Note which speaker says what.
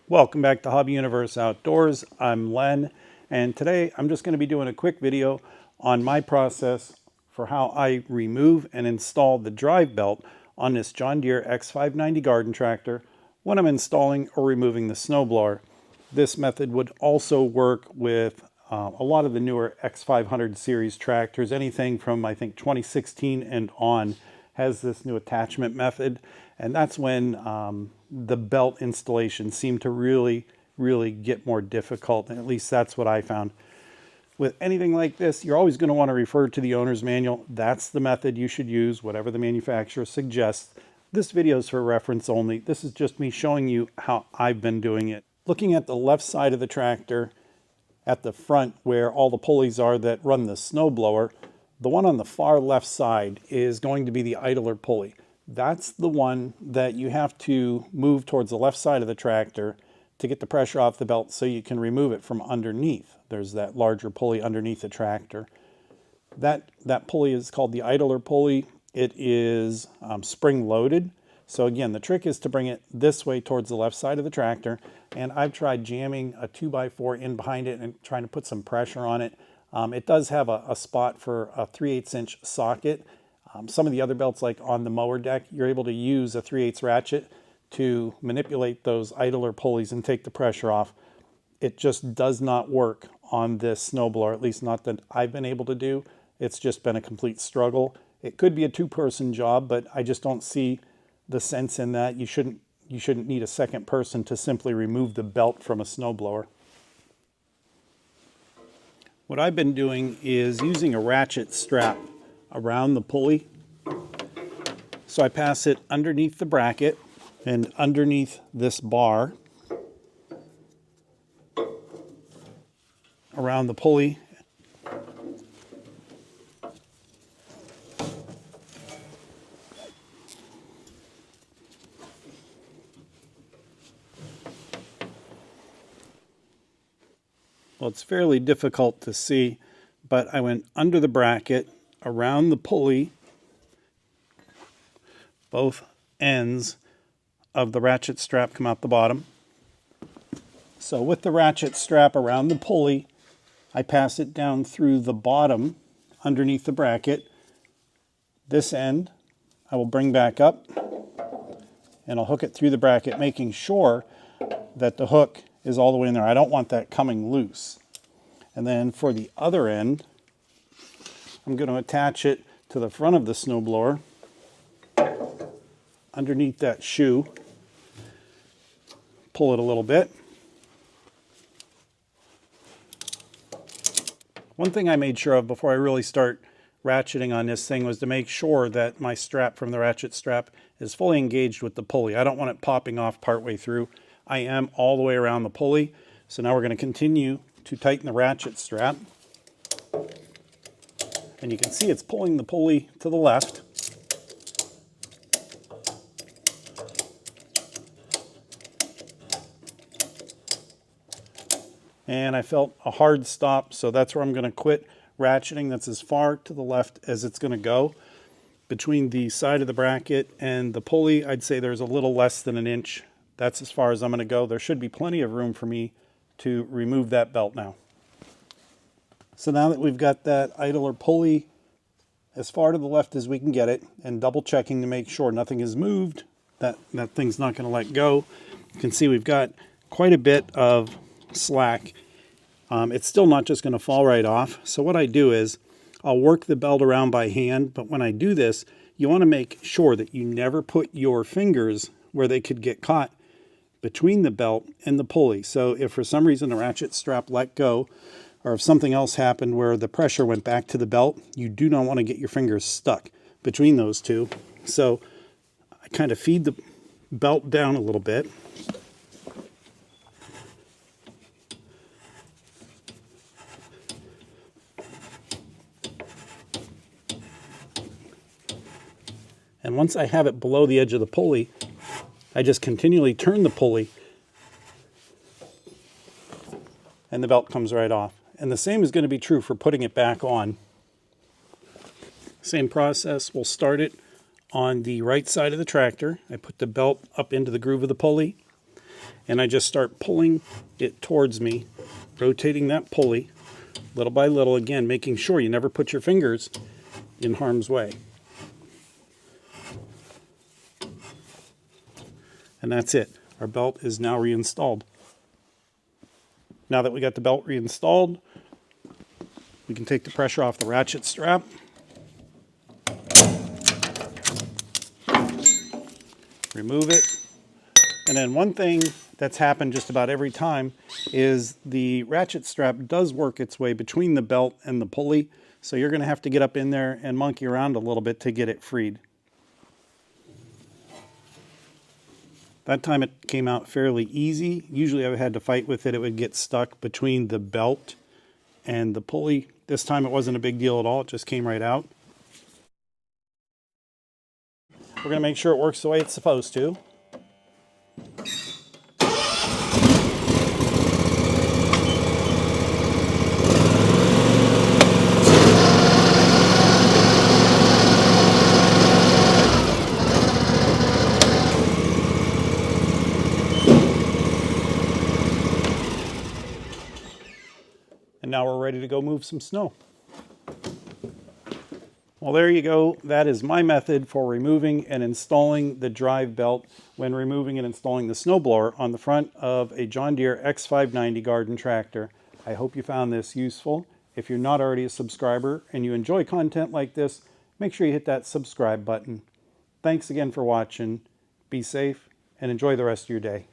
Speaker 1: Welcome back to Hobby Universe Outdoors. I'm Len, and today I'm just going to be doing a quick video on my process for how I remove and install the drive belt on this John Deere X590 garden tractor when I'm installing or removing the snowblower. This method would also work with a lot of the newer X500 series tractors. Anything from I think 2016 and on has this new attachment method, and that's when the belt installation seemed to really get more difficult, and at least that's what I found. With anything like this, you're always going to want to refer to the owner's manual. That's the method you should use, whatever the manufacturer suggests. This video is for reference only. This is just me showing you how I've been doing it. Looking at the left side of the tractor, at the front where all the pulleys are that run the snowblower, the one on the far left side is going to be the idler pulley. That's the one that you have to move towards the left side of the tractor to get the pressure off the belt so you can remove it from underneath. There's that larger pulley underneath the tractor. That pulley is called the idler pulley. It is spring loaded. So again, the trick is to bring it this way towards the left side of the tractor. And I've tried jamming a 2x4 in behind it and trying to put some pressure on it. It does have a spot for a 3/8 inch socket. Some of the other belts, like on the mower deck, you're able to use a 3/8 ratchet to manipulate those idler pulleys and take the pressure off. It just does not work on this snowblower, at least not that I've been able to do. It's just been a complete struggle. It could be a two-person job, but I just don't see the sense in that. You shouldn't need a second person to simply remove the belt from a snowblower. What I've been doing is using a ratchet strap around the pulley. So I pass it underneath the bracket and underneath this bar around the pulley. Well, it's fairly difficult to see, but I went under the bracket, around the pulley, both ends of the ratchet strap come out the bottom. So with the ratchet strap around the pulley, I pass it down through the bottom underneath the bracket. This end I will bring back up and I'll hook it through the bracket, making sure that the hook is all the way in there. I don't want that coming loose. And then for the other end, I'm going to attach it to the front of the snowblower underneath that shoe. Pull it a little bit. One thing I made sure of before I really start ratcheting on this thing was to make sure that my strap from the ratchet strap is fully engaged with the pulley. I don't want it popping off partway through. I am all the way around the pulley. So now we're going to continue to tighten the ratchet strap. And you can see it's pulling the pulley to the left. And I felt a hard stop, so that's where I'm going to quit ratcheting. That's as far to the left as it's going to go. Between the side of the bracket and the pulley, I'd say there's a little less than an inch. That's as far as I'm going to go. There should be plenty of room for me to remove that belt now. So now that we've got that idler pulley as far to the left as we can get it, and double checking to make sure nothing is moved, that thing's not going to let go. You can see we've got quite a bit of slack. It's still not just going to fall right off. So what I do is I'll work the belt around by hand, but when I do this, you want to make sure that you never put your fingers where they could get caught between the belt and the pulley. So if for some reason the ratchet strap let go, or if something else happened where the pressure went back to the belt, you do not want to get your fingers stuck between those two. So I kind of feed the belt down a little bit. And once I have it below the edge of the pulley, I just continually turn the pulley and the belt comes right off. And the same is going to be true for putting it back on. Same process. We'll start it on the right side of the tractor. I put the belt up into the groove of the pulley. and I just start pulling it towards me, rotating that pulley little by little, again making sure you never put your fingers in harm's way. And that's it. Our belt is now reinstalled. Now that we got the belt reinstalled, we can take the pressure off the ratchet strap. Remove it. And then one thing that's happened just about every time is the ratchet strap does work its way between the belt and the pulley. So you're going to have to get up in there and monkey around a little bit to get it freed. That time it came out fairly easy. Usually I had to fight with it. It would get stuck between the belt and the pulley. This time it wasn't a big deal at all. It just came right out. We're going to make sure it works the way it's supposed to. And now we're ready to go move some snow. Well, there you go. That is my method for removing and installing the drive belt when removing and installing the snowblower on the front of a John Deere X590 garden tractor. I hope you found this useful. If you're not already a subscriber and you enjoy content like this, make sure you hit that subscribe button. Thanks again for watching. Be safe and enjoy the rest of your day.